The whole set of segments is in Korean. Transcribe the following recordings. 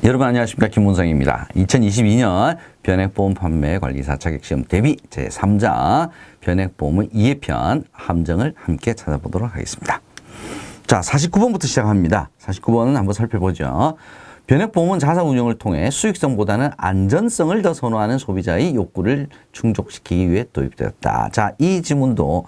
여러분 안녕하십니까, 김문성입니다. 2022년 변액보험 판매관리사 자격시험 대비 제3장 변액보험의 2회편 함정을 함께 찾아보도록 하겠습니다. 자, 49번부터 시작합니다. 49번은 한번 살펴보죠. 변액보험은 자사운용을 통해 수익성보다는 안전성을 더 선호하는 소비자의 욕구를 충족시키기 위해 도입되었다. 자, 이 지문도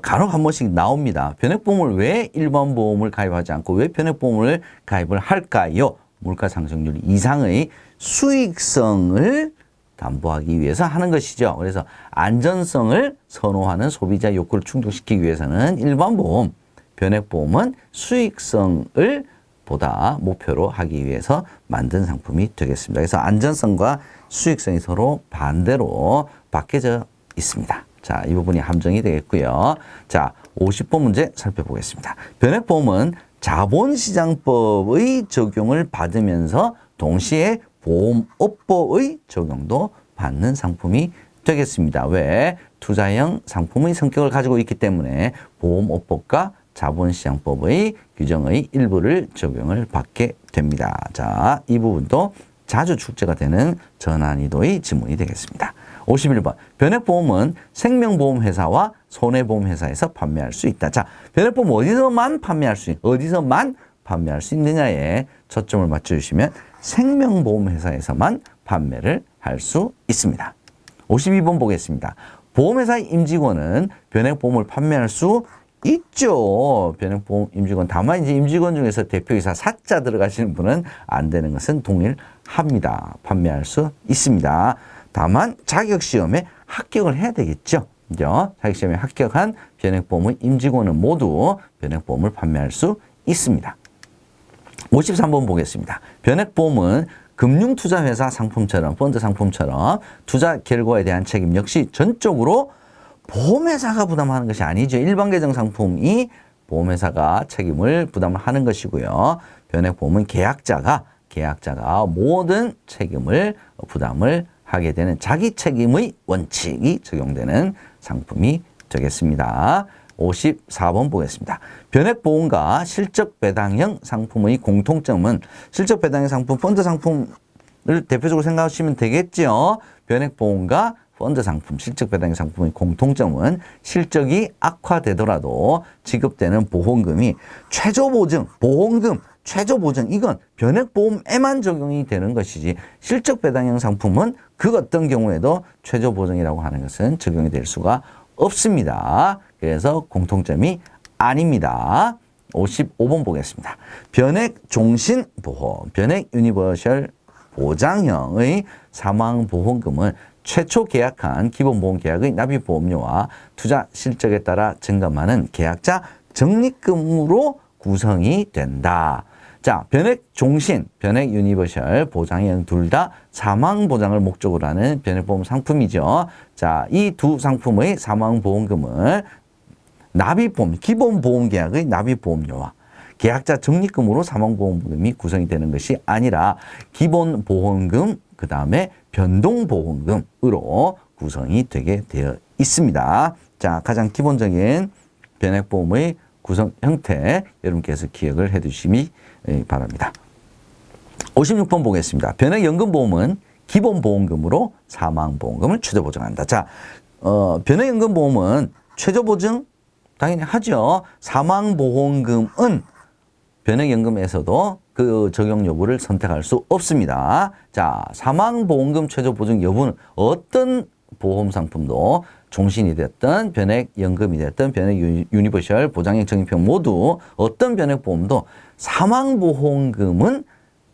간혹 한 번씩 나옵니다. 변액보험을 왜 일반 보험을 가입하지 않고 왜 변액보험을 가입을 할까요? 물가상승률 이상의 수익성을 담보하기 위해서 하는 것이죠. 그래서 안전성을 선호하는 소비자 욕구를 충족시키기 위해서는 일반 보험, 변액보험은 수익성을 보다 목표로 하기 위해서 만든 상품이 되겠습니다. 그래서 안전성과 수익성이 서로 반대로 바뀌어져 있습니다. 자, 이 부분이 함정이 되겠고요. 자, 50번 문제 살펴보겠습니다. 변액보험은 자본시장법의 적용을 받으면서 동시에 보험업법의 적용도 받는 상품이 되겠습니다. 왜? 투자형 상품의 성격을 가지고 있기 때문에 보험업법과 자본시장법의 규정의 일부를 적용을 받게 됩니다. 자, 이 부분도 자주 출제가 되는 저난이도의 지문이 되겠습니다. 51번. 변액보험은 생명보험회사와 손해보험회사에서 판매할 수 있다. 자, 변액보험 어디서만 판매할 수 있느냐에 초점을 맞춰주시면 생명보험회사에서만 판매를 할 수 있습니다. 52번 보겠습니다. 보험회사의 임직원은 변액보험을 판매할 수 있죠. 변액보험 임직원. 다만 이제 임직원 중에서 대표이사 사자 들어가시는 분은 안 되는 것은 동일합니다. 판매할 수 있습니다. 다만 자격시험에 합격을 해야 되겠죠. 그죠? 자격시험에 합격한 변액보험의 임직원은 모두 변액보험을 판매할 수 있습니다. 53번 보겠습니다. 변액보험은 금융투자회사 상품처럼, 펀드 상품처럼 투자 결과에 대한 책임 역시 전적으로 보험회사가 부담하는 것이 아니죠. 일반 계정 상품이 보험회사가 책임을 부담을 하는 것이고요. 변액보험은 계약자가 모든 책임을 부담을 하게 되는 자기 책임의 원칙이 적용되는 상품이 되겠습니다. 54번 보겠습니다. 변액보험과 실적배당형 상품의 공통점은 실적배당형 상품, 펀드 상품을 대표적으로 생각하시면 되겠죠. 변액보험과 펀드 상품, 실적배당형 상품의 공통점은 실적이 악화되더라도 지급되는 보험금이 최저보증, 보험금, 최저보증, 이건 변액보험에만 적용이 되는 것이지 실적배당형 상품은 그 어떤 경우에도 최저보증이라고 하는 것은 적용이 될 수가 없습니다. 그래서 공통점이 아닙니다. 55번 보겠습니다. 변액종신보험, 변액유니버셜 보장형의 사망보험금은 최초 계약한 기본보험 계약의 납입보험료와 투자 실적에 따라 증감하는 계약자 적립금으로 구성이 된다. 자, 변액종신, 변액유니버셜 보장형 둘 다 사망보장을 목적으로 하는 변액보험 상품이죠. 자, 이 두 상품의 사망보험금을 납입보험, 기본보험계약의 납입보험료와 계약자 적립금으로 사망보험금이 구성이 되는 것이 아니라 기본보험금, 그 다음에 변동보험금으로 구성이 되게 되어 있습니다. 자, 가장 기본적인 변액보험의 구성 형태 여러분께서 기억을 해 두시기 바랍니다. 56번 보겠습니다. 변액연금보험은 기본보험금으로 사망보험금을 최저보증한다. 자, 변액연금보험은 최저보증 당연히 하죠. 사망보험금은 변액연금에서도 그 적용 여부를 선택할 수 없습니다. 자, 사망보험금 최저보증 여부는 어떤 보험상품도 종신이 됐든 변액연금이 됐든 변액유니버셜 보장형 적립형 모두 어떤 변액보험도 사망보험금은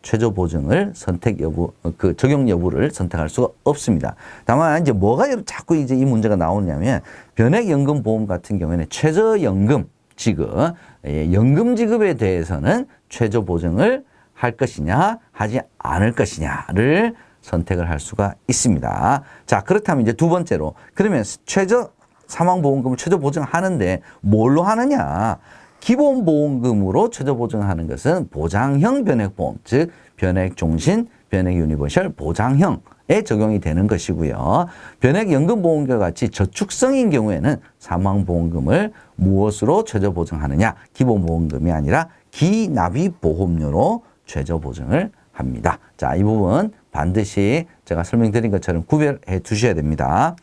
최저보증을 선택 여부, 그 적용 여부를 선택할 수가 없습니다. 다만 이제 뭐가 자꾸 이제 이 문제가 나오냐면 변액연금보험 같은 경우에는 최저연금 지급, 연금 지급에 대해서는 최저보증을 할 것이냐 하지 않을 것이냐를 선택을 할 수가 있습니다. 자, 그렇다면 이제 두 번째로 그러면 최저 사망보험금을 최저보증하는데 뭘로 하느냐? 기본보험금으로 최저보증하는 것은 보장형 변액보험, 즉 변액종신, 변액유니버셜 보장형에 적용이 되는 것이고요. 변액연금보험과 같이 저축성인 경우에는 사망보험금을 무엇으로 최저보증하느냐? 기본보험금이 아니라 기납입보험료로 최저보증을 합니다. 자, 이 부분 반드시 제가 설명드린 것처럼 구별해 두셔야 됩니다.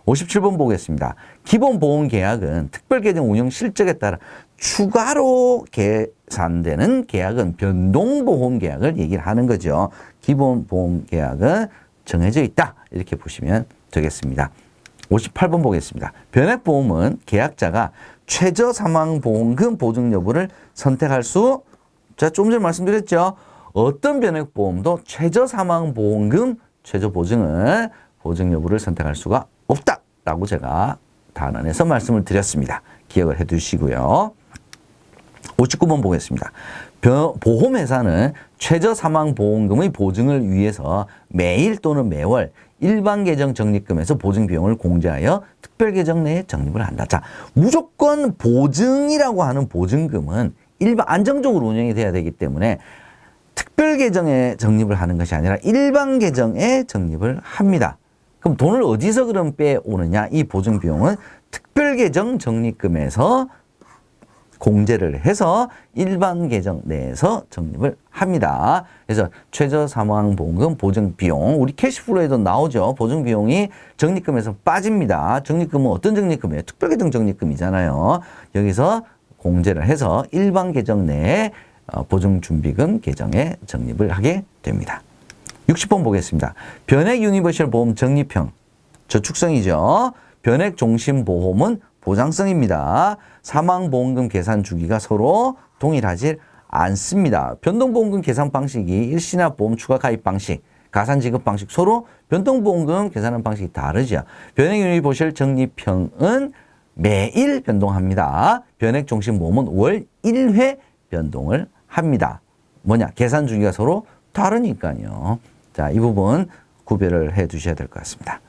57번 보겠습니다. 기본보험계약은 특별계정 운영 실적에 따라 추가로 계산되는 계약은 변동보험계약을 얘기를 하는 거죠. 기본보험계약은 정해져 있다. 이렇게 보시면 되겠습니다. 58번 보겠습니다. 변액보험은 계약자가 최저사망보험금 보증 여부를 선택할 수, 자, 좀 전에 말씀드렸죠. 어떤 변액보험도 최저사망보험금 최저보증을 보증 여부를 선택할 수가 없다라고 제가 단언해서 말씀을 드렸습니다. 기억을 해 두시고요. 59번 보겠습니다. 보험회사는 최저사망보험금의 보증을 위해서 매일 또는 매월 일반계정 적립금에서 보증비용을 공제하여 특별계정 내에 적립을 한다. 자, 무조건 보증이라고 하는 보증금은 일반 안정적으로 운영이 돼야 되기 때문에 특별계정에 적립을 하는 것이 아니라 일반계정에 적립을 합니다. 그럼 돈을 어디서 그럼 빼오느냐? 이 보증비용은 특별계정 적립금에서 공제를 해서 일반 계정 내에서 적립을 합니다. 그래서 최저사망보험금 보증비용, 우리 캐시플로에도 나오죠. 보증비용이 적립금에서 빠집니다. 적립금은 어떤 적립금이에요? 특별계정 적립금이잖아요. 여기서 공제를 해서 일반 계정 내에 보증준비금 계정에 적립을 하게 됩니다. 60번 보겠습니다. 변액 유니버셜 보험 적립형, 저축성이죠. 변액 종신보험은 보장성입니다. 사망보험금 계산 주기가 서로 동일하지 않습니다. 변동보험금 계산 방식이 일시납보험 추가 가입 방식, 가산지급 방식 서로 변동보험금 계산하는 방식이 다르죠. 변액 유니버셜 적립형은 매일 변동합니다. 변액 종신보험은 월 1회 변동을 합니다. 뭐냐? 계산 주기가 서로 다르니까요. 자, 이 부분 구별을 해 두셔야 될 것 같습니다.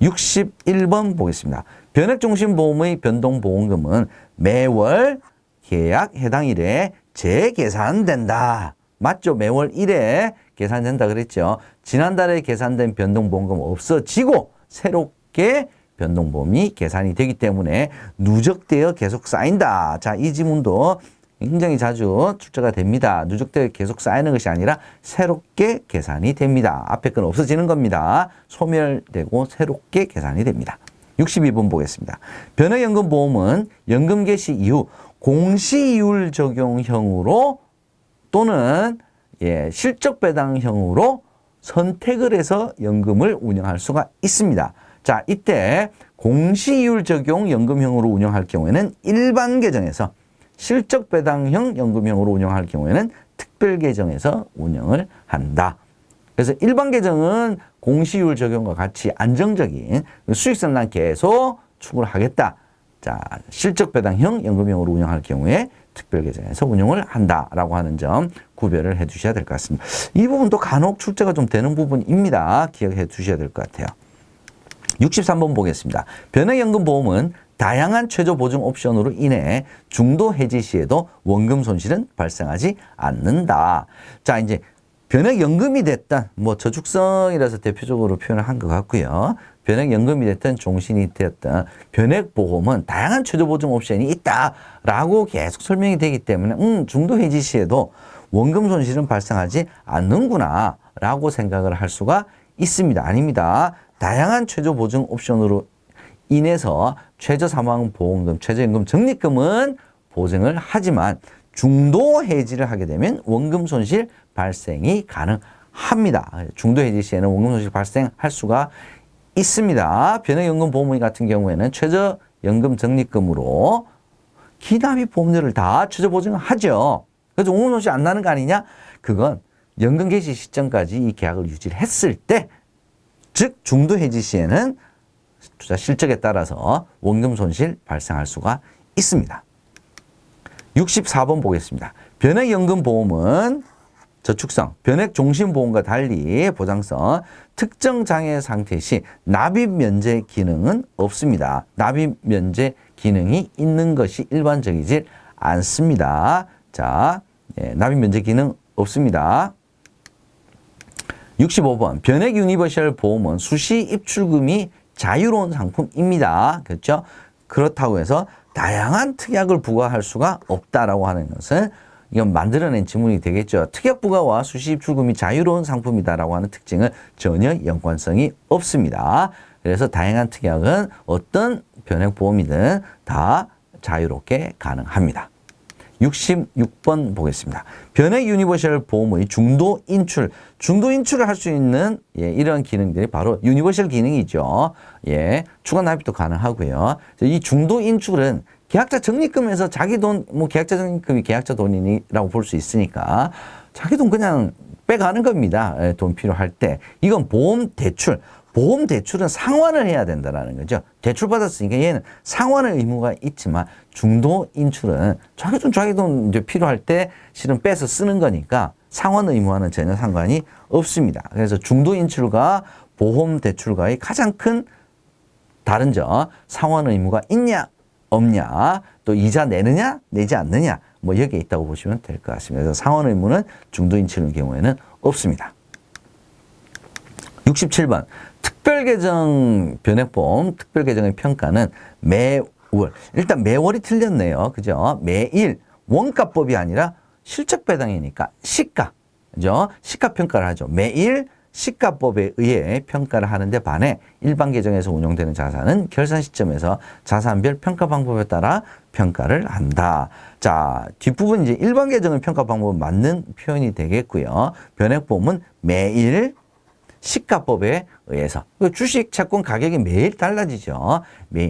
61번 보겠습니다. 변액종신보험의 변동보험금은 매월 계약 해당 일에 재계산된다. 맞죠? 매월 1회 계산된다 그랬죠. 지난달에 계산된 변동보험금 없어지고 새롭게 변동보험이 계산이 되기 때문에 누적되어 계속 쌓인다. 자, 이 지문도 굉장히 자주 출제가 됩니다. 누적되어 계속 쌓이는 것이 아니라 새롭게 계산이 됩니다. 앞에 건 없어지는 겁니다. 소멸되고 새롭게 계산이 됩니다. 62번 보겠습니다. 변액연금보험은 연금 개시 이후 공시이율 적용형으로 또는 실적배당형으로 선택을 해서 연금을 운영할 수가 있습니다. 자, 이때 공시이율 적용 연금형으로 운영할 경우에는 일반 계정에서, 실적배당형 연금형으로 운영할 경우에는 특별계정에서 운영을 한다. 그래서 일반 계정은 공시이율 적용과 같이 안정적인 수익성 난 계속 추구를 하겠다. 자, 실적배당형 연금형으로 운영할 경우에 특별계정에서 운영을 한다라고 하는 점 구별을 해 주셔야 될 것 같습니다. 이 부분도 간혹 출제가 좀 되는 부분입니다. 기억해 두셔야 될 것 같아요. 63번 보겠습니다. 변액연금보험은 다양한 최저보증 옵션으로 인해 중도 해지 시에도 원금 손실은 발생하지 않는다. 자, 이제 변액연금이 됐든, 뭐 저축성이라서 대표적으로 표현을 한 것 같고요. 변액연금이 됐든 종신이 됐든 변액보험은 다양한 최저보증 옵션이 있다라고 계속 설명이 되기 때문에 중도 해지 시에도 원금 손실은 발생하지 않는구나 라고 생각을 할 수가 있습니다. 아닙니다. 다양한 최저보증 옵션으로 인해서 최저사망보험금, 최저연금 적립금은 보증을 하지만 중도 해지를 하게 되면 원금 손실 발생이 가능합니다. 중도 해지 시에는 원금 손실 발생할 수가 있습니다. 변액연금보험 같은 경우에는 최저연금 적립금으로 기납입 보험료를 다 최저보증을 하죠. 그래서 원금 손실 안 나는 거 아니냐? 그건 연금 개시 시점까지 이 계약을 유지를 했을 때, 즉 중도 해지 시에는 투자 실적에 따라서 원금 손실 발생할 수가 있습니다. 64번 보겠습니다. 변액연금보험은 저축성, 변액종신보험과 달리 보장성, 특정 장애 상태 시 납입 면제 기능은 없습니다. 납입 면제 기능이 있는 것이 일반적이지 않습니다. 자, 납입 면제 기능 없습니다. 65번, 변액 유니버셜 보험은 수시 입출금이 자유로운 상품입니다. 그렇죠? 그렇다고 해서 다양한 특약을 부과할 수가 없다라고 하는 것은 이건 만들어낸 지문이 되겠죠. 특약부가와 수시입출금이 자유로운 상품이다라고 하는 특징은 전혀 연관성이 없습니다. 그래서 다양한 특약은 어떤 변액보험이든 다 자유롭게 가능합니다. 66번 보겠습니다. 변액 유니버셜 보험의 중도 인출을 할 수 있는 이런 기능들이 바로 유니버셜 기능이죠. 추가 납입도 가능하고요. 이 중도 인출은 계약자 적립금에서 자기 돈, 계약자 적립금이 계약자 돈이라고 볼 수 있으니까 자기 돈 그냥 빼가는 겁니다. 돈 필요할 때. 이건 보험 대출은 상환을 해야 된다는 거죠. 대출 받았으니까 얘는 상환의 의무가 있지만 중도 인출은 자기 돈 이제 필요할 때 실은 빼서 쓰는 거니까 상환 의무와는 전혀 상관이 없습니다. 그래서 중도 인출과 보험 대출과의 가장 큰 다른 점, 상환 의무가 있냐 없냐, 또 이자 내느냐 내지 않느냐, 여기에 있다고 보시면 될 것 같습니다. 그래서 상환 의무는 중도 인출의 경우에는 없습니다. 67번 특별계정 변액보험 특별계정의 평가는 매월, 일단 매월이 틀렸네요. 그죠? 매일 원가법이 아니라 실적배당이니까 시가, 그죠? 시가 평가를 하죠. 매일 시가법에 의해 평가를 하는데 반해 일반 계정에서 운용되는 자산은 결산 시점에서 자산별 평가 방법에 따라 평가를 한다. 자, 뒷부분 이제 일반 계정의 평가 방법은 맞는 표현이 되겠고요. 변액보험은 매일 시가법에 의해서 주식 채권 가격이 매일 달라지죠.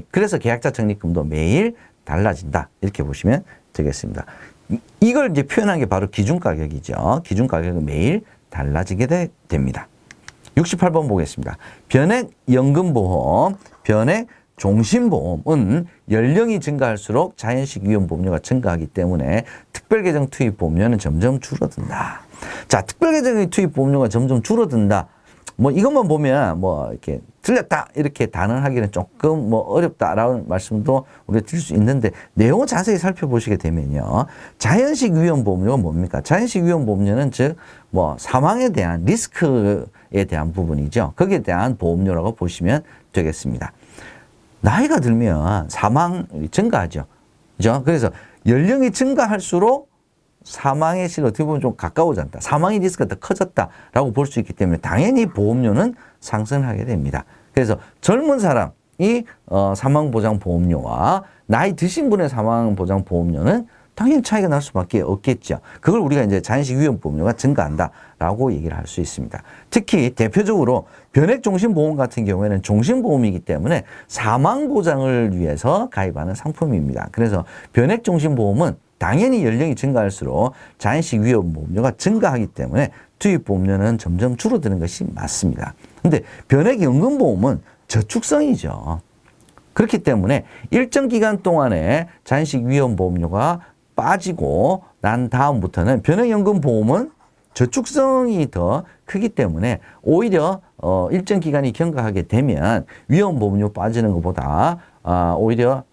그래서 계약자 적립금도 매일 달라진다. 이렇게 보시면 되겠습니다. 이걸 이제 표현한 게 바로 기준가격이죠. 기준가격은 매일 달라지게 됩니다. 68번 보겠습니다. 변액연금보험, 변액종신보험은 연령이 증가할수록 자연식 위험보험료가 증가하기 때문에 특별계정 투입 보험료는 점점 줄어든다. 자, 특별계정의 투입 보험료가 점점 줄어든다. 이것만 보면 이렇게 틀렸다 이렇게 단언하기는 조금 어렵다라는 말씀도 우리가 드릴 수 있는데 내용을 자세히 살펴보시게 되면요. 자연식 위험보험료가 뭡니까? 자연식 위험보험료는 즉 사망에 대한 리스크에 대한 부분이죠. 거기에 대한 보험료라고 보시면 되겠습니다. 나이가 들면 사망이 증가하죠. 그죠? 그래서 연령이 증가할수록 사망의 실 어떻게 보면 좀 가까워졌다. 사망의 리스크가 더 커졌다라고 볼 수 있기 때문에 당연히 보험료는 상승하게 됩니다. 그래서 젊은 사람이 사망보장보험료와 나이 드신 분의 사망보장보험료는 당연히 차이가 날 수밖에 없겠죠. 그걸 우리가 이제 자연식 위험보험료가 증가한다라고 얘기를 할 수 있습니다. 특히 대표적으로 변액종신보험 같은 경우에는 종신보험이기 때문에 사망보장을 위해서 가입하는 상품입니다. 그래서 변액종신보험은 당연히 연령이 증가할수록 자연식 위험보험료가 증가하기 때문에 투입보험료는 점점 줄어드는 것이 맞습니다. 그런데 변액연금보험은 저축성이죠. 그렇기 때문에 일정 기간 동안에 자연식 위험보험료가 빠지고 난 다음부터는 변액연금보험은 저축성이 더 크기 때문에 오히려 일정 기간이 경과하게 되면 위험보험료 빠지는 것보다 오히려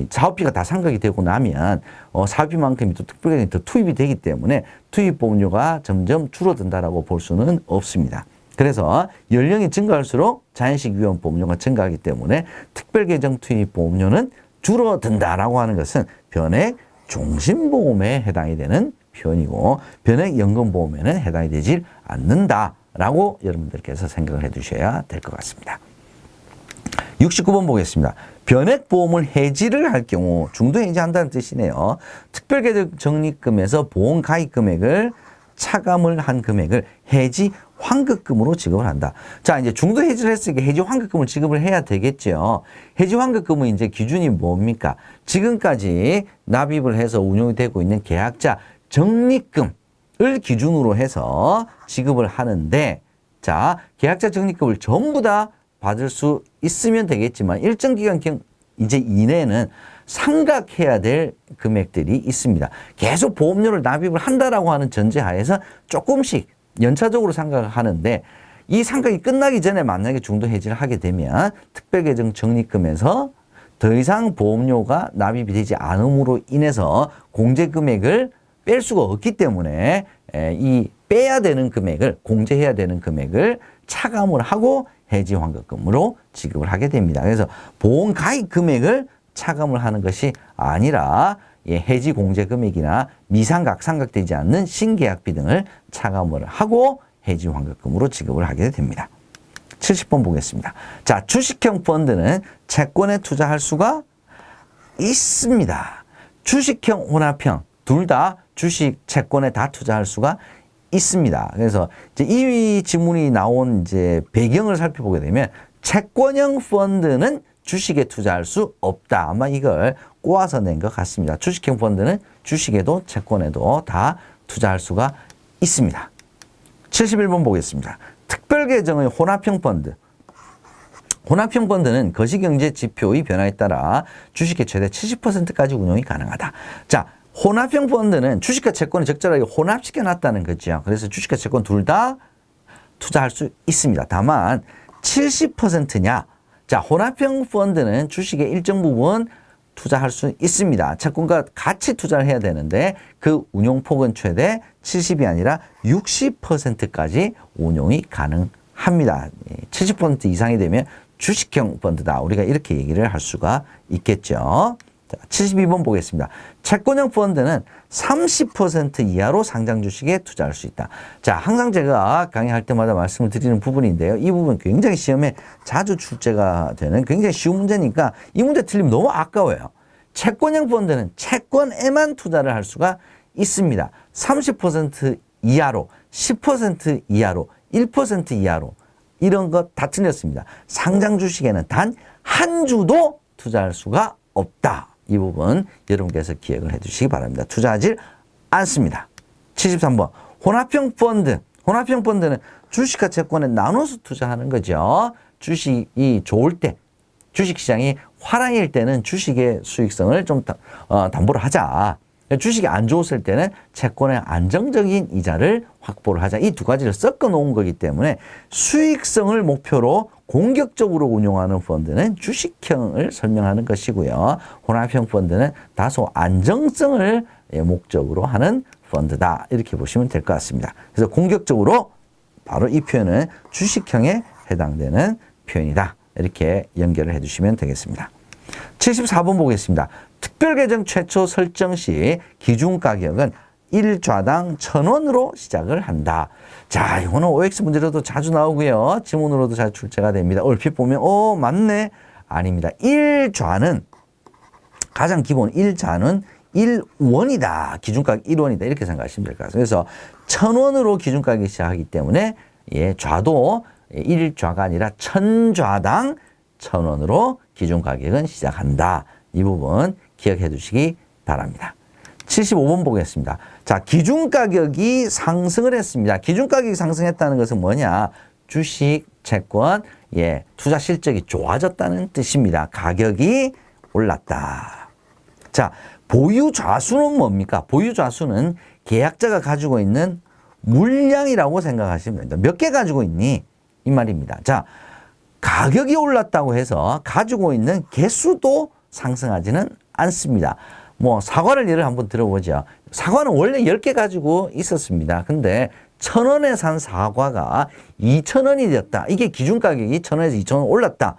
사업비가 다 상각이 되고 나면 사업비만큼이 또 특별계정이 더 투입이 되기 때문에 투입보험료가 점점 줄어든다라고 볼 수는 없습니다. 그래서 연령이 증가할수록 자연식 위험보험료가 증가하기 때문에 특별계정 투입보험료는 줄어든다라고 하는 것은 변액종신보험에 해당이 되는 표현이고 변액연금보험에는 해당이 되질 않는다라고 여러분들께서 생각을 해 두셔야 될 것 같습니다. 69번 보겠습니다. 변액보험을 해지를 할 경우 중도 해지한다는 뜻이네요. 특별계정 적립금에서 보험 가입 금액을 차감을 한 금액을 해지 환급금으로 지급을 한다. 자, 이제 중도 해지를 했으니까 해지 환급금을 지급을 해야 되겠죠. 해지 환급금은 이제 기준이 뭡니까? 지금까지 납입을 해서 운용이 되고 있는 계약자 적립금을 기준으로 해서 지급을 하는데, 자, 계약자 적립금을 전부 다 받을 수 있으면 되겠지만 일정 기간 이제 이내에는 상각해야 될 금액들이 있습니다. 계속 보험료를 납입을 한다라고 하는 전제하에서 조금씩 연차적으로 상각을 하는데 이 상각이 끝나기 전에 만약에 중도 해지를 하게 되면 특별계정 적립금에서 더 이상 보험료가 납입이 되지 않음으로 인해서 공제 금액을 뺄 수가 없기 때문에 이 빼야 되는 금액을 공제해야 되는 금액을 차감을 하고 해지 환급금으로 지급을 하게 됩니다. 그래서 보험 가입 금액을 차감을 하는 것이 아니라 해지 공제 금액이나 미상각, 상각되지 않는 신계약비 등을 차감을 하고 해지 환급금으로 지급을 하게 됩니다. 70번 보겠습니다. 자, 주식형 펀드는 채권에 투자할 수가 있습니다. 주식형, 혼합형 둘 다 주식, 채권에 다 투자할 수가 있습니다. 그래서 이제 이 지문이 나온 이제 배경을 살펴보게 되면 채권형 펀드는 주식에 투자할 수 없다. 아마 이걸 꼬아서 낸 것 같습니다. 주식형 펀드는 주식에도 채권에도 다 투자할 수가 있습니다. 71번 보겠습니다. 특별계정의 혼합형 펀드. 혼합형 펀드는 거시경제 지표의 변화에 따라 주식의 최대 70%까지 운용이 가능하다. 자, 혼합형 펀드는 주식과 채권을 적절하게 혼합시켜 놨다는 거죠. 그래서 주식과 채권 둘 다 투자할 수 있습니다. 다만 70%냐? 자, 혼합형 펀드는 주식의 일정 부분 투자할 수 있습니다. 채권과 같이 투자를 해야 되는데 그 운용폭은 최대 70이 아니라 60%까지 운용이 가능합니다. 70% 이상이 되면 주식형 펀드다. 우리가 이렇게 얘기를 할 수가 있겠죠. 자, 72번 보겠습니다. 채권형 펀드는 30% 이하로 상장 주식에 투자할 수 있다. 자, 항상 제가 강의할 때마다 말씀을 드리는 부분인데요. 이 부분 굉장히 시험에 자주 출제가 되는 굉장히 쉬운 문제니까 이 문제 틀리면 너무 아까워요. 채권형 펀드는 채권에만 투자를 할 수가 있습니다. 30% 이하로, 10% 이하로, 1% 이하로 이런 것 다 틀렸습니다. 상장 주식에는 단 한 주도 투자할 수가 없다. 이 부분 여러분께서 기억을 해 주시기 바랍니다. 투자하지 않습니다. 73번 혼합형 펀드. 혼합형 펀드는 주식과 채권에 나눠서 투자하는 거죠. 주식이 좋을 때, 주식시장이 화랑일 때는 주식의 수익성을 좀 담보를 하자. 주식이 안 좋았을 때는 채권의 안정적인 이자를 확보를 하자. 이 두 가지를 섞어 놓은 거기 때문에 수익성을 목표로 공격적으로 운용하는 펀드는 주식형을 설명하는 것이고요. 혼합형 펀드는 다소 안정성을 목적으로 하는 펀드다. 이렇게 보시면 될 것 같습니다. 그래서 공격적으로 바로 이 표현은 주식형에 해당되는 표현이다. 이렇게 연결을 해주시면 되겠습니다. 74번 보겠습니다. 특별계정 최초 설정 시 기준가격은 1좌당 1,000원으로 시작을 한다. 자, 이거는 OX 문제로도 자주 나오고요. 지문으로도 잘 출제가 됩니다. 얼핏 보면 맞네. 아닙니다. 1좌는 가장 기본 1좌는 1원이다. 기준가격 1원이다. 이렇게 생각하시면 될 것 같습니다. 그래서 1,000원으로 기준가격이 시작하기 때문에 좌도 1좌가 아니라 1,000좌당 1,000원으로 기준가격은 시작한다. 이 부분 기억해 두시기 바랍니다. 75번 보겠습니다. 자, 기준가격이 상승을 했습니다. 기준가격이 상승했다는 것은 뭐냐? 주식, 채권, 투자 실적이 좋아졌다는 뜻입니다. 가격이 올랐다. 자, 보유좌수는 뭡니까? 보유좌수는 계약자가 가지고 있는 물량이라고 생각하시면 됩니다. 몇 개 가지고 있니? 이 말입니다. 자, 가격이 올랐다고 해서 가지고 있는 개수도 상승하지는 않습니다. 사과를 예를 한번 들어보죠. 사과는 원래 10개 가지고 있었습니다. 근데 1,000원에 산 사과가 2,000원이 됐다. 이게 기준가격이 1,000원에서 2,000원 올랐다.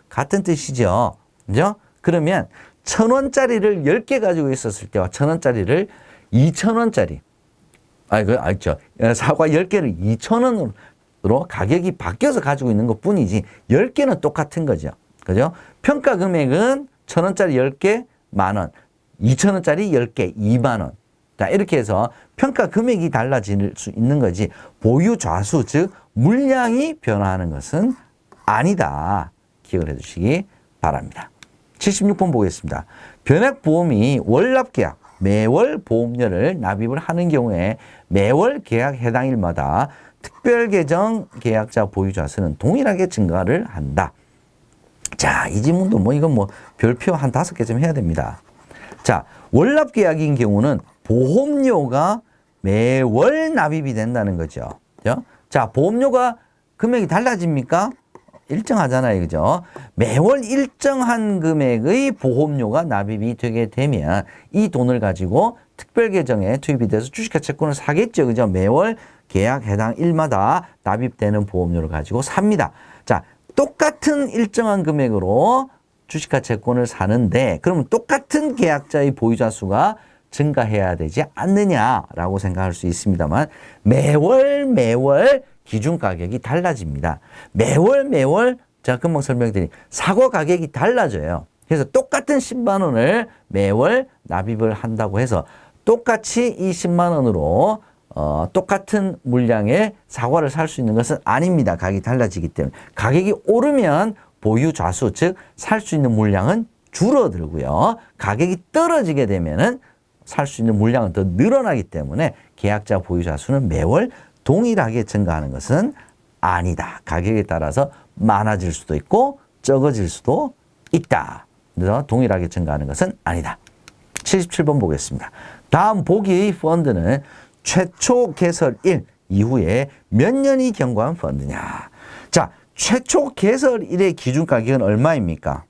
같은 뜻이죠. 그죠? 그러면 1,000원짜리를 10개 가지고 있었을 때와 1,000원짜리를 2,000원짜리. 알죠? 사과 10개를 2,000원으로 가격이 바뀌어서 가지고 있는 것 뿐이지 10개는 똑같은 거죠. 그죠? 평가 금액은 1,000원짜리 10개 만원, 2,000원짜리 10개 2만원. 자, 이렇게 해서 평가 금액이 달라질 수 있는 거지 보유 좌수, 즉 물량이 변화하는 것은 아니다. 기억을 해 주시기 바랍니다. 76번 보겠습니다. 변액보험이 월납계약, 매월 보험료를 납입을 하는 경우에 매월 계약 해당 일마다 특별계정 계약자 보유자수는 동일하게 증가를 한다. 자, 이 지문도 이건 별표 한 5개쯤 해야 됩니다. 자, 월납계약인 경우는 보험료가 매월 납입이 된다는 거죠. 그죠? 자, 보험료가 금액이 달라집니까? 일정하잖아요. 그죠? 매월 일정한 금액의 보험료가 납입이 되게 되면 이 돈을 가지고 특별계정에 투입이 돼서 주식과 채권을 사겠죠. 그죠? 매월 계약 해당 일마다 납입되는 보험료를 가지고 삽니다. 자, 똑같은 일정한 금액으로 주식과 채권을 사는데 그러면 똑같은 계약자의 보유자 수가 증가해야 되지 않느냐라고 생각할 수 있습니다만 매월 기준 가격이 달라집니다. 매월 제가 금방 설명드린 사고 가격이 달라져요. 그래서 똑같은 10만 원을 매월 납입을 한다고 해서 똑같이 이 10만 원으로 똑같은 물량의 사과를 살 수 있는 것은 아닙니다. 가격이 달라지기 때문에. 가격이 오르면 보유 좌수, 즉 살 수 있는 물량은 줄어들고요. 가격이 떨어지게 되면은 살 수 있는 물량은 더 늘어나기 때문에 계약자 보유자 수는 매월 동일하게 증가하는 것은 아니다. 가격에 따라서 많아질 수도 있고 적어질 수도 있다. 그래서 동일하게 증가하는 것은 아니다. 77번 보겠습니다. 다음 보기의 펀드는 최초 개설일 이후에 몇 년이 경과한 펀드냐. 자, 최초 개설일의 기준 가격은 얼마입니까?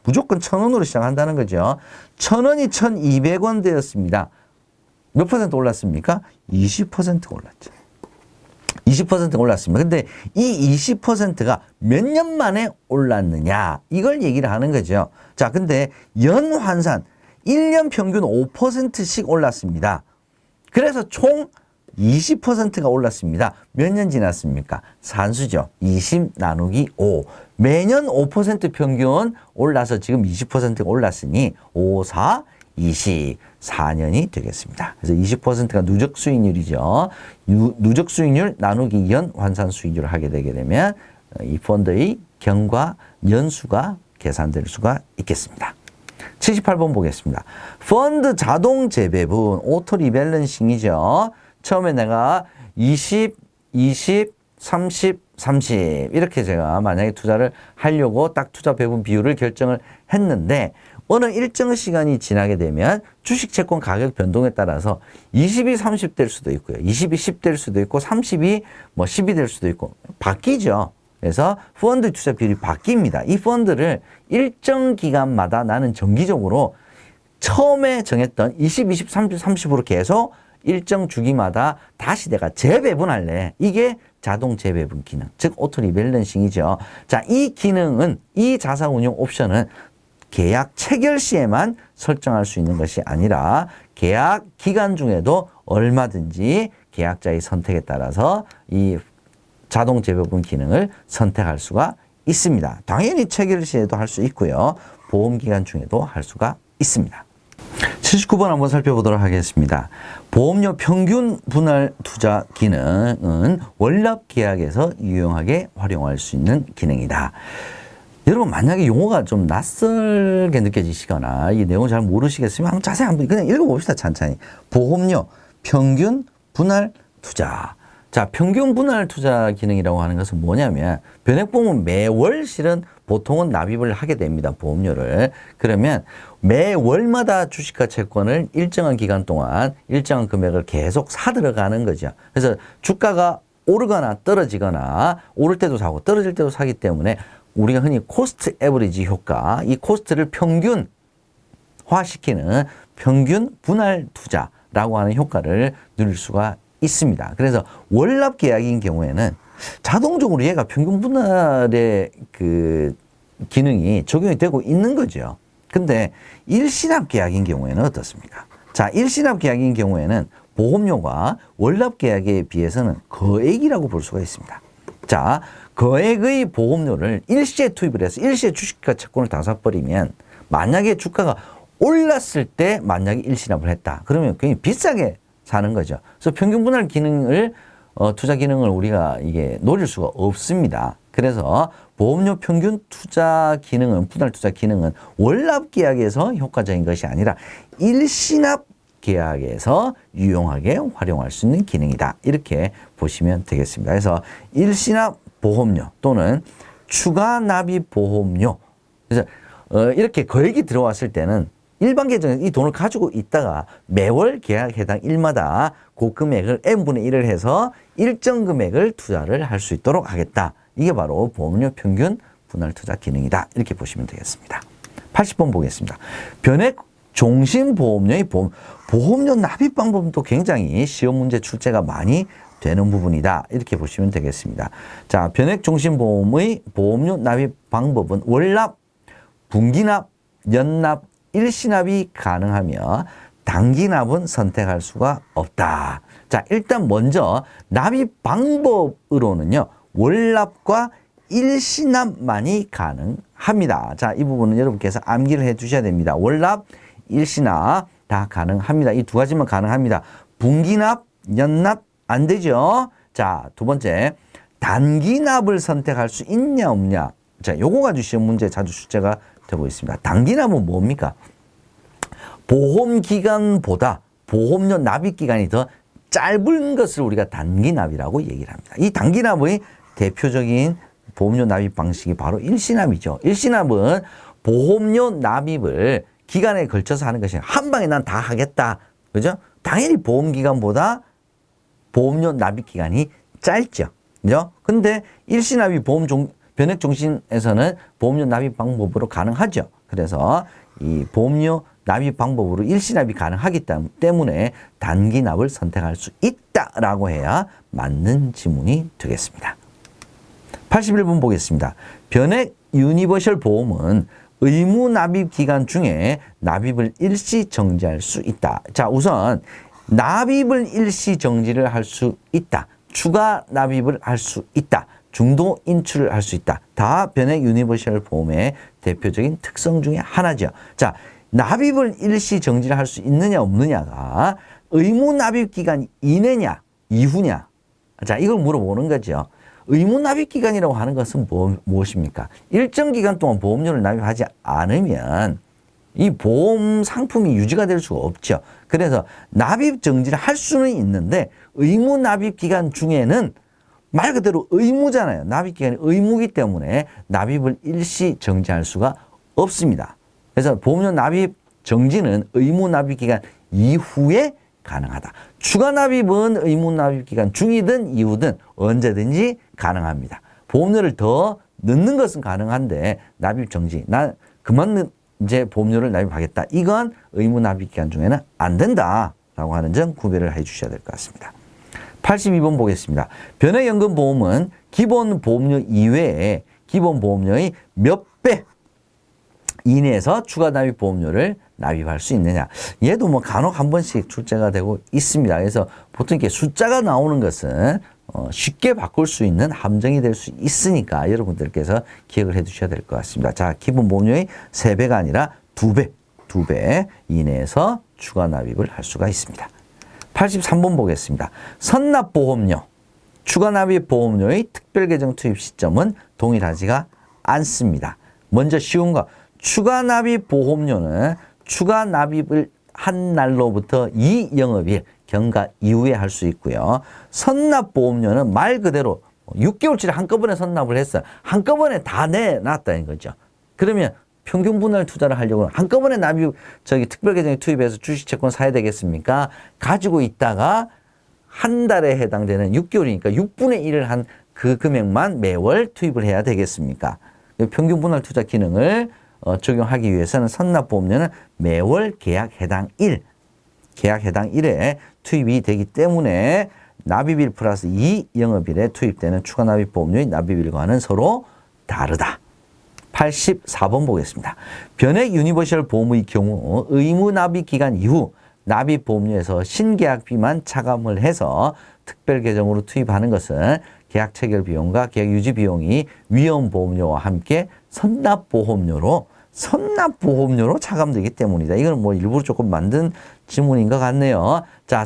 무조건 1,000원으로 시작한다는 거죠. 1,000원이 1,200원 되었습니다. 몇 퍼센트 올랐습니까? 20% 올랐죠. 20% 올랐습니다. 근데 이 20%가 몇 년 만에 올랐느냐 이걸 얘기를 하는 거죠. 자, 근데 연환산 1년 평균 5%씩 올랐습니다. 그래서 총 20%가 올랐습니다. 몇 년 지났습니까? 산수죠. 20 나누기 5. 매년 5% 평균 올라서 지금 20%가 올랐으니 5, 4, 20. 4년이 되겠습니다. 그래서 20%가 누적 수익률이죠. 누적 수익률 나누기 연 환산 수익률을 하게 되게 되면 이 펀드의 경과 연수가 계산될 수가 있겠습니다. 78번 보겠습니다. 펀드 자동 재배분 오토 리밸런싱이죠. 처음에 내가 20, 30 이렇게 제가 만약에 투자를 하려고 딱 투자 배분 비율을 결정을 했는데 어느 일정 시간이 지나게 되면 주식 채권 가격 변동에 따라서 20이 30 될 수도 있고요. 20이 10 될 수도 있고 30이 10이 될 수도 있고 바뀌죠. 그래서 펀드 투자 비율이 바뀝니다. 이 펀드를 일정 기간마다 나는 정기적으로 처음에 정했던 20, 20, 30, 30으로 계속 일정 주기마다 다시 내가 재배분할래. 이게 자동 재배분 기능, 즉 오토 리밸런싱이죠. 자, 이 기능은 이 자산운용 옵션은 계약 체결 시에만 설정할 수 있는 것이 아니라 계약 기간 중에도 얼마든지 계약자의 선택에 따라서 이 자동 재배분 기능을 선택할 수가 있습니다. 당연히 체결 시에도 할 수 있고요. 보험 기간 중에도 할 수가 있습니다. 79번 한번 살펴보도록 하겠습니다. 보험료 평균 분할 투자 기능은 월납 계약에서 유용하게 활용할 수 있는 기능이다. 여러분 만약에 용어가 좀 낯설게 느껴지시거나 이 내용을 잘 모르시겠으면 한번 자세히 한번 그냥 읽어봅시다. 천천히. 보험료 평균 분할 투자. 자, 평균 분할 투자 기능이라고 하는 것은 뭐냐면 변액보험은 매월 실은 보통은 납입을 하게 됩니다. 보험료를. 그러면 매월마다 주식과 채권을 일정한 기간 동안 일정한 금액을 계속 사들어가는 거죠. 그래서 주가가 오르거나 떨어지거나 오를 때도 사고 떨어질 때도 사기 때문에 우리가 흔히 코스트 에버리지 효과, 이 코스트를 평균화시키는 평균 분할 투자라고 하는 효과를 누릴 수가 있습니다. 그래서 월납 계약인 경우에는 자동적으로 얘가 평균 분할의 그 기능이 적용이 되고 있는 거죠. 근데 일시납 계약인 경우에는 어떻습니까? 자, 일시납 계약인 경우에는 보험료가 월납 계약에 비해서는 거액이라고 볼 수가 있습니다. 자, 거액의 보험료를 일시에 투입을 해서 일시에 주식과 채권을 다 사버리면 만약에 주가가 올랐을 때 만약에 일시납을 했다. 그러면 굉장히 비싸게 사는 거죠. 그래서 평균 분할 기능을 투자 기능을 우리가 이게 노릴 수가 없습니다. 그래서 보험료 평균 투자 기능은 분할 투자 기능은 월납 계약에서 효과적인 것이 아니라 일시납 계약에서 유용하게 활용할 수 있는 기능이다. 이렇게 보시면 되겠습니다. 그래서 일시납 보험료 또는 추가 납입 보험료. 그래서 이렇게 거액이 들어왔을 때는 일반 계정에서 이 돈을 가지고 있다가 매월 계약 해당 일마다 그 금액을 n분의 1을 해서 일정 금액을 투자를 할 수 있도록 하겠다. 이게 바로 보험료 평균 분할 투자 기능이다. 이렇게 보시면 되겠습니다. 80번 보겠습니다. 변액 종신 보험료의 보험료 납입 방법도 굉장히 시험 문제 출제가 많이 되는 부분이다. 이렇게 보시면 되겠습니다. 자, 변액 종신 보험의 보험료 납입 방법은 월납 분기납, 연납, 일시납이 가능하며 단기납은 선택할 수가 없다. 자, 일단 먼저 납입 방법으로는요, 월납과 일시납만이 가능합니다. 자, 이 부분은 여러분께서 암기를 해 두셔야 됩니다. 월납, 일시납 다 가능합니다. 이 두 가지만 가능합니다. 분기납, 연납 안 되죠. 자, 두 번째, 단기납을 선택할 수 있냐 없냐. 자, 요거 가지고 시험 문제 자주 출제가 되고 있습니다. 단기납은 뭡니까? 보험기간보다 보험료 납입기간이 더 짧은 것을 우리가 단기납이라고 얘기를 합니다. 이 단기납의 대표적인 보험료 납입 방식이 바로 일시납이죠. 일시납은 보험료 납입을 기간에 걸쳐서 하는 것이 한 방에 난 다 하겠다. 그죠? 당연히 보험기간보다 보험료 납입기간이 짧죠. 그죠? 근데 일시납이 변액종신에서는 보험료 납입 방법으로 가능하죠. 그래서 이 보험료 납입 방법으로 일시납이 가능하기 때문에 단기납을 선택할 수 있다라고 해야 맞는 지문이 되겠습니다. 81번 보겠습니다. 변액 유니버셜 보험은 의무 납입 기간 중에 납입을 일시 정지할 수 있다. 자, 우선 납입을 일시 정지를 할 수 있다. 추가 납입을 할 수 있다. 중도 인출을 할 수 있다. 다 변액 유니버셜 보험의 대표적인 특성 중에 하나죠. 자, 납입을 일시 정지를 할 수 있느냐 없느냐가 의무 납입 기간 이내냐 이후냐. 자, 이걸 물어보는 거죠. 의무 납입 기간이라고 하는 것은 무엇입니까? 일정 기간 동안 보험료를 납입하지 않으면 이 보험 상품이 유지가 될 수가 없죠. 그래서 납입 정지를 할 수는 있는데 의무 납입 기간 중에는 말 그대로 의무잖아요. 납입 기간이 의무이기 때문에 납입을 일시 정지할 수가 없습니다. 그래서 보험료 납입 정지는 의무 납입 기간 이후에 가능하다. 추가 납입은 의무 납입 기간 중이든 이후든 언제든지 가능합니다. 보험료를 더 넣는 것은 가능한데 납입 정지, 난 그만 이제 보험료를 납입하겠다. 이건 의무 납입 기간 중에는 안 된다라고 하는 점 구별을 해 주셔야 될 것 같습니다. 82번 보겠습니다. 변액연금보험은 기본 보험료 이외에 기본 보험료의 몇 배 이내에서 추가 납입 보험료를 납입할 수 있느냐. 얘도 뭐 간혹 한 번씩 출제가 되고 있습니다. 그래서 보통 이렇게 숫자가 나오는 것은 쉽게 바꿀 수 있는 함정이 될 수 있으니까 여러분들께서 기억을 해 두셔야 될 것 같습니다. 자, 기본 보험료의 3배가 아니라 2배 이내에서 추가 납입을 할 수가 있습니다. 83번 보겠습니다. 선납보험료, 추가 납입 보험료의 특별 계정 투입 시점은 동일하지가 않습니다. 먼저 쉬운 거, 추가 납입 보험료는 추가 납입을 한 날로부터 2영업일 경과 이후에 할 수 있고요. 선납보험료는 말 그대로 6개월치를 한꺼번에 선납을 했어요. 한꺼번에 다 내놨다는 거죠. 그러면 평균 분할 투자를 하려고 한꺼번에 납입 특별 계정에 투입해서 주식 채권 사야 되겠습니까? 가지고 있다가 한 달에 해당되는 6개월이니까 6분의 1을 한 그 금액만 매월 투입을 해야 되겠습니까? 평균 분할 투자 기능을 적용하기 위해서는 선납보험료는 매월 계약 해당 일에 투입이 되기 때문에 납입일 플러스 2영업일에 투입되는 추가 납입 보험료의 납입일과는 서로 다르다. 84번 보겠습니다. 변액 유니버셜 보험의 경우 의무 납입 기간 이후 납입 보험료에서 신계약비만 차감을 해서 특별 계정으로 투입하는 것은 계약 체결 비용과 계약 유지 비용이 위험 보험료와 함께 선납보험료로 차감되기 때문이다. 이건 뭐 일부러 조금 만든 지문인 것 같네요. 자,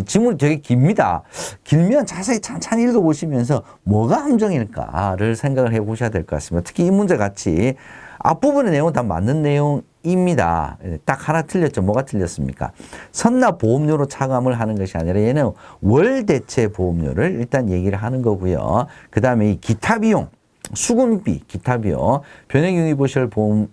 지문이 되게 깁니다. 길면 자세히 찬찬히 읽어보시면서 뭐가 함정일까를 생각을 해보셔야 될 것 같습니다. 특히 이 문제 같이 앞부분의 내용은 다 맞는 내용입니다. 딱 하나 틀렸죠. 뭐가 틀렸습니까? 선납보험료로 차감을 하는 것이 아니라 얘는 월대체 보험료를 일단 얘기를 하는 거고요. 그 다음에 이 기타 비용, 수금비, 기타 비용, 변액 유니버셜 보험의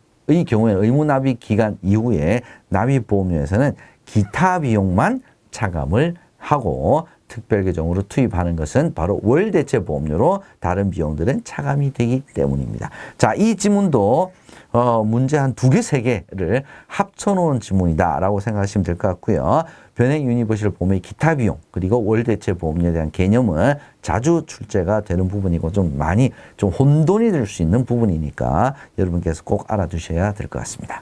경우에 의무 납입 기간 이후에 납입 보험료에서는 기타 비용만 차감을 하고 특별 계정으로 투입하는 것은 바로 월 대체 보험료로 다른 비용들은 차감이 되기 때문입니다. 자, 이 지문도 문제 한 2개, 3개를 합쳐놓은 지문이다라고 생각하시면 될 것 같고요. 변액 유니버셜 보험의 기타 비용 그리고 월 대체 보험료에 대한 개념은 자주 출제가 되는 부분이고 좀 많이 좀 혼돈이 될 수 있는 부분이니까 여러분께서 꼭 알아두셔야 될 것 같습니다.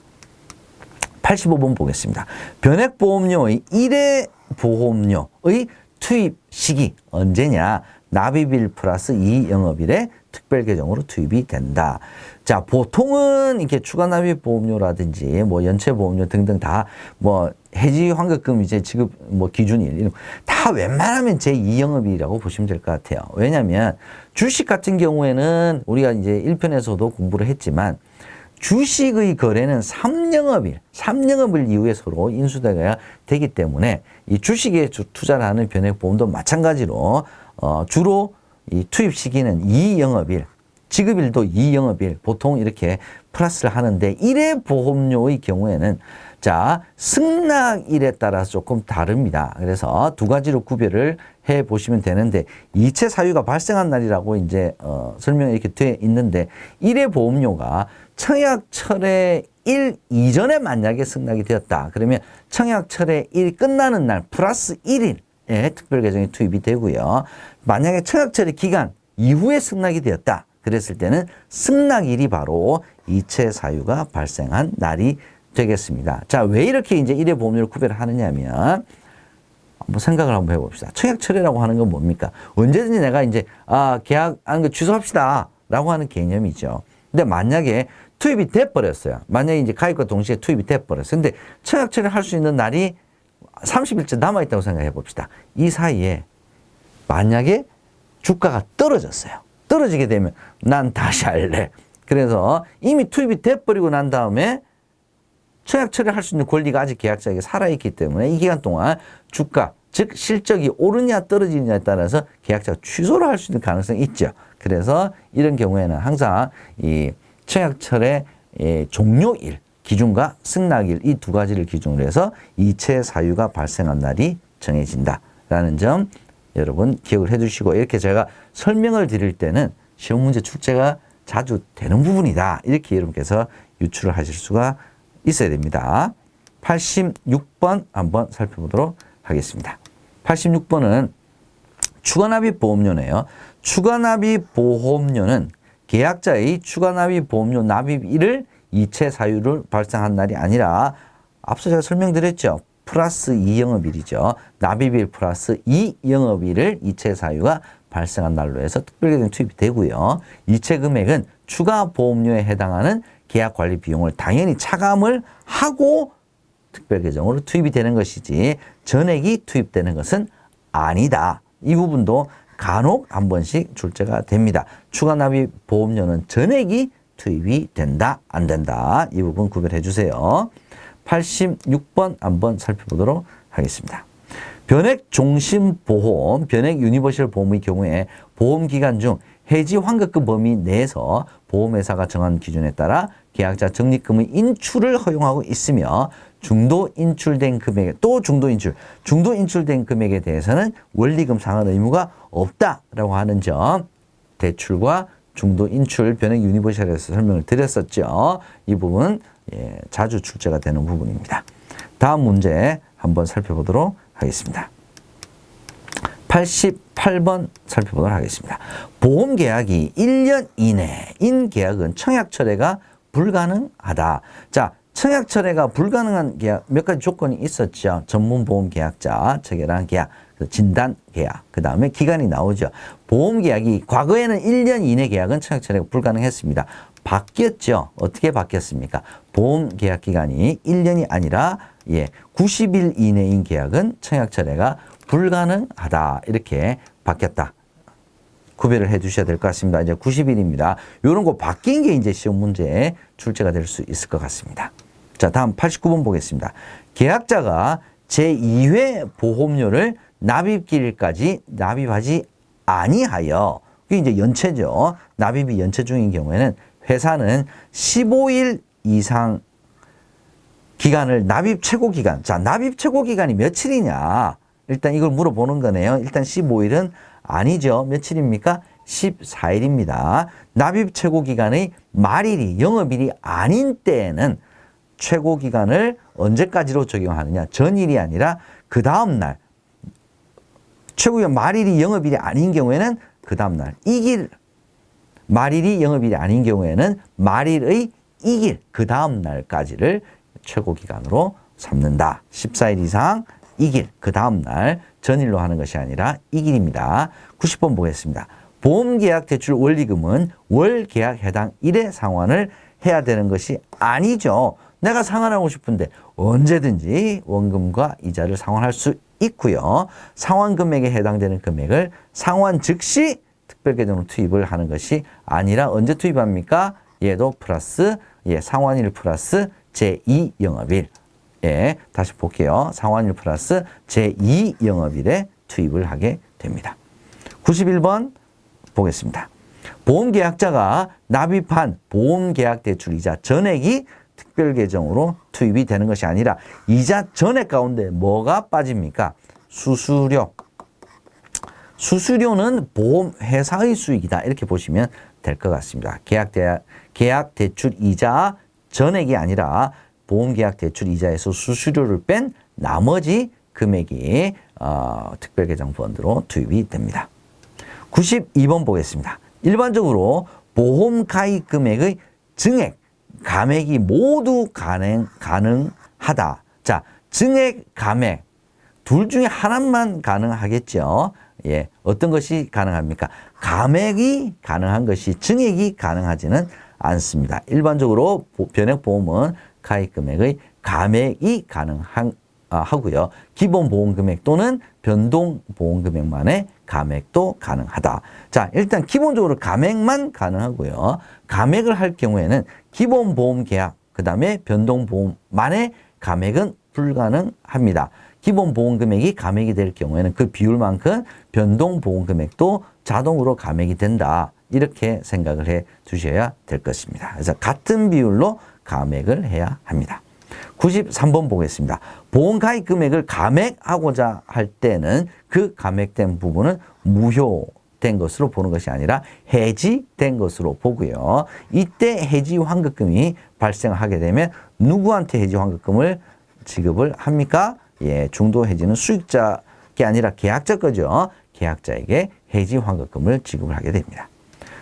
85번 보겠습니다. 변액 보험료의 1회 보험료의 투입 시기 언제냐? 납입일 플러스 2영업일에 특별 계정으로 투입이 된다. 자, 보통은 이렇게 추가 납입 보험료라든지 뭐 연체 보험료 등등 다 뭐 해지 환급금 이제 지급 뭐 기준일 이런 다 웬만하면 제2영업일이라고 보시면 될 것 같아요. 왜냐하면 주식 같은 경우에는 우리가 이제 1편에서도 공부를 했지만 주식의 거래는 3영업일 이후에 서로 인수되어야 되기 때문에 이 주식에 투자를 하는 변액보험도 마찬가지로 주로 이 투입 시기는 2영업일, 지급일도 2영업일 보통 이렇게 플러스를 하는데 1회 보험료의 경우에는 자, 승낙일에 따라서 조금 다릅니다. 그래서 두 가지로 구별을 해 보시면 되는데 이체 사유가 발생한 날이라고 이제 설명이 이렇게 되어 있는데 1회 보험료가 청약철의 1 이전에 만약에 승낙이 되었다. 그러면 청약철의 1이 끝나는 날 플러스 1일에 특별 계정이 투입이 되고요. 만약에 청약철의 기간 이후에 승낙이 되었다. 그랬을 때는 승낙일이 바로 이체 사유가 발생한 날이 되겠습니다. 자, 왜 이렇게 이제 1회 보험료를 구별을 하느냐 하면 한번 생각을 한번 해봅시다. 청약철회라고 하는 건 뭡니까? 언제든지 내가 이제 계약하는 거 취소합시다 라고 하는 개념이죠. 근데 만약에 투입이 돼버렸어요. 만약에 이제 가입과 동시에 투입이 돼버렸어요. 근데 청약철회 할 수 있는 날이 30일째 남아있다고 생각해 봅시다. 이 사이에 만약에 주가가 떨어졌어요. 떨어지게 되면 난 다시 할래. 그래서 이미 투입이 돼버리고 난 다음에 청약 처리할 수 있는 권리가 아직 계약자에게 살아있기 때문에 이 기간 동안 주가, 즉 실적이 오르냐 떨어지느냐에 따라서 계약자가 취소를 할 수 있는 가능성이 있죠. 그래서 이런 경우에는 항상 이 청약철의 종료일 기준과 승낙일 이 두 가지를 기준으로 해서 이체 사유가 발생한 날이 정해진다라는 점 여러분 기억을 해두시고 이렇게 제가 설명을 드릴 때는 시험 문제 출제가 자주 되는 부분이다. 이렇게 여러분께서 유추를 하실 수가 있어야 됩니다. 86번 한번 살펴보도록 하겠습니다. 86번은 추가납입 보험료네요. 추가납입 보험료는 계약자의 추가납입 보험료 납입일을 이체 사유를 발생한 날이 아니라 앞서 제가 설명드렸죠. 플러스 2영업일이죠. 납입일 플러스 2영업일을 이체 사유가 발생한 날로 해서 특별계정 투입이 되고요. 이체 금액은 추가 보험료에 해당하는 계약 관리 비용을 당연히 차감을 하고 특별계정으로 투입이 되는 것이지 전액이 투입되는 것은 아니다. 이 부분도 간혹 한 번씩 출제가 됩니다. 추가 납입 보험료는 전액이 투입이 된다, 안 된다. 이 부분 구별해 주세요. 86번 한번 살펴보도록 하겠습니다. 변액 종신 보험, 변액 유니버셜 보험의 경우에 보험 기간 중 해지 환급금 범위 내에서 보험회사가 정한 기준에 따라 계약자 적립금의 인출을 허용하고 있으며 중도 인출된 금액에 또 중도 인출된 금액에 대해서는 원리금 상환 의무가 없다라고 하는 점 대출과 중도 인출 변액 유니버셜에서 설명을 드렸었죠. 이 부분 자주 출제가 되는 부분입니다. 다음 문제 한번 살펴보도록 하겠습니다. 88번 살펴보도록 하겠습니다. 보험 계약이 1년 이내인 계약은 청약 철회가 불가능하다. 자, 청약 철회가 불가능한 계약 몇 가지 조건이 있었죠. 전문 보험 계약자 체결한 계약, 진단 계약, 그 다음에 기간이 나오죠. 보험 계약이 과거에는 1년 이내 계약은 청약 철회가 불가능했습니다. 바뀌었죠. 어떻게 바뀌었습니까? 보험 계약 기간이 1년이 아니라 90일 이내인 계약은 청약 철회가 불가능하다. 이렇게 바뀌었다. 구별을 해 주셔야 될 것 같습니다. 이제 90일입니다. 이런 거 바뀐 게 이제 시험 문제에 출제가 될 수 있을 것 같습니다. 자, 다음 89번 보겠습니다. 계약자가 제2회 보험료를 납입기일까지 납입하지 아니하여, 그게 이제 연체죠. 납입이 연체 중인 경우에는 회사는 15일 이상 기간을 납입 최고 기간. 자, 납입 최고 기간이 며칠이냐? 일단 이걸 물어보는 거네요. 일단 15일은 아니죠. 며칠입니까? 14일입니다. 납입 최고기간의 말일이 영업일이 아닌 때에는 최고기간을 언제까지로 적용하느냐. 전일이 아니라 그 다음날. 최고기간 말일이 영업일이 아닌 경우에는 그 다음날. 이길 말일이 영업일이 아닌 경우에는 말일의 이길 그 다음날까지를 최고기간으로 삼는다. 14일 이상 이길 그 다음날 전일로 하는 것이 아니라 이길입니다. 90번 보겠습니다. 보험계약 대출 원리금은 월계약 해당 일의 상환을 해야 되는 것이 아니죠. 내가 상환하고 싶은데 언제든지 원금과 이자를 상환할 수 있고요. 상환 금액에 해당되는 금액을 상환 즉시 특별계정으로 투입을 하는 것이 아니라 언제 투입합니까? 얘도 플러스 상환일 플러스 제2영업일. 다시 볼게요. 상환일 플러스 제2영업일에 투입을 하게 됩니다. 91번 보겠습니다. 보험계약자가 납입한 보험계약대출이자 전액이 특별계정으로 투입이 되는 것이 아니라 이자 전액 가운데 뭐가 빠집니까? 수수료. 수수료는 보험회사의 수익이다. 이렇게 보시면 될 것 같습니다. 계약대출이자 전액이 아니라 보험계약대출이자에서 수수료를 뺀 나머지 금액이 특별계정펀드로 투입이 됩니다. 92번 보겠습니다. 일반적으로 보험가입 금액의 증액, 감액이 모두 가능하다. 자, 증액, 감액 둘 중에 하나만 가능하겠죠. 어떤 것이 가능합니까? 감액이 가능한 것이 증액이 가능하지는 않습니다. 일반적으로 변액보험은 가입 금액의 감액이 가능하고요. 기본보험금액 또는 변동보험금액만의 감액도 가능하다. 자, 일단 기본적으로 감액만 가능하고요. 감액을 할 경우에는 기본보험계약, 그 다음에 변동보험만의 감액은 불가능합니다. 기본보험금액이 감액이 될 경우에는 그 비율만큼 변동보험금액도 자동으로 감액이 된다. 이렇게 생각을 해 주셔야 될 것입니다. 그래서 같은 비율로 감액을 해야 합니다. 93번 보겠습니다. 보험가입 금액을 감액하고자 할 때는 그 감액된 부분은 무효된 것으로 보는 것이 아니라 해지된 것으로 보고요. 이때 해지 환급금이 발생하게 되면 누구한테 해지 환급금을 지급을 합니까? 중도 해지는 수익자가 아니라 계약자 거죠. 계약자에게 해지 환급금을 지급을 하게 됩니다.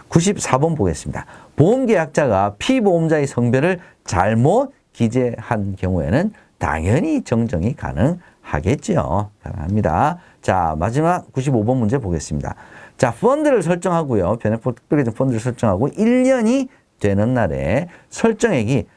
94번 보겠습니다. 보험계약자가 피보험자의 성별을 잘못 기재한 경우에는 당연히 정정이 가능하겠죠. 가능합니다. 자, 마지막 95번 문제 보겠습니다. 자, 펀드를 설정하고요. 변액보험 특별계정 펀드를 설정하고 1년이 되는 날에 설정액이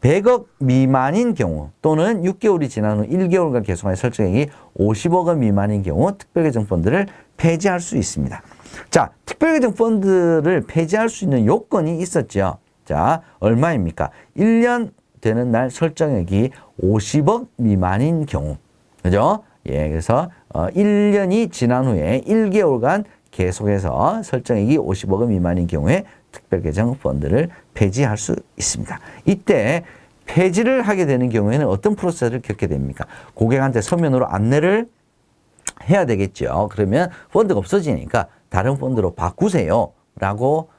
100억 미만인 경우 또는 6개월이 지난 후 1개월간 계속하여 설정액이 50억 원 미만인 경우 특별계정 펀드를 폐지할 수 있습니다. 자, 특별계정 펀드를 폐지할 수 있는 요건이 있었죠. 자, 얼마입니까? 1년 되는 날 설정액이 50억 미만인 경우. 그죠? 그래서 1년이 지난 후에 1개월간 계속해서 설정액이 50억 원 미만인 경우에 특별계정 펀드를 폐지할 수 있습니다. 이때 폐지를 하게 되는 경우에는 어떤 프로세스를 겪게 됩니까? 고객한테 서면으로 안내를 해야 되겠죠. 그러면 펀드가 없어지니까 다른 펀드로 바꾸세요 라고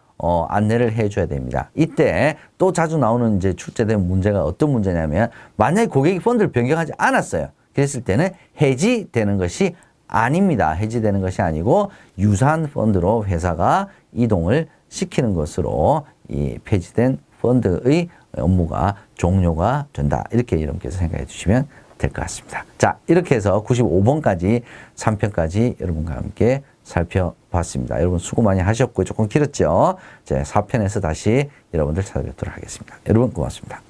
안내를 해줘야 됩니다. 이때 또 자주 나오는 이제 출제된 문제가 어떤 문제냐면 만약에 고객이 펀드를 변경하지 않았어요. 그랬을 때는 해지되는 것이 아닙니다. 해지되는 것이 아니고 유사한 펀드로 회사가 이동을 시키는 것으로 이 폐지된 펀드의 업무가 종료가 된다. 이렇게 여러분께서 생각해 주시면 될 것 같습니다. 자, 이렇게 해서 95번까지 3편까지 여러분과 함께 살펴봤습니다. 여러분 수고 많이 하셨고 조금 길었죠? 제 4편에서 다시 여러분들 찾아뵙도록 하겠습니다. 여러분 고맙습니다.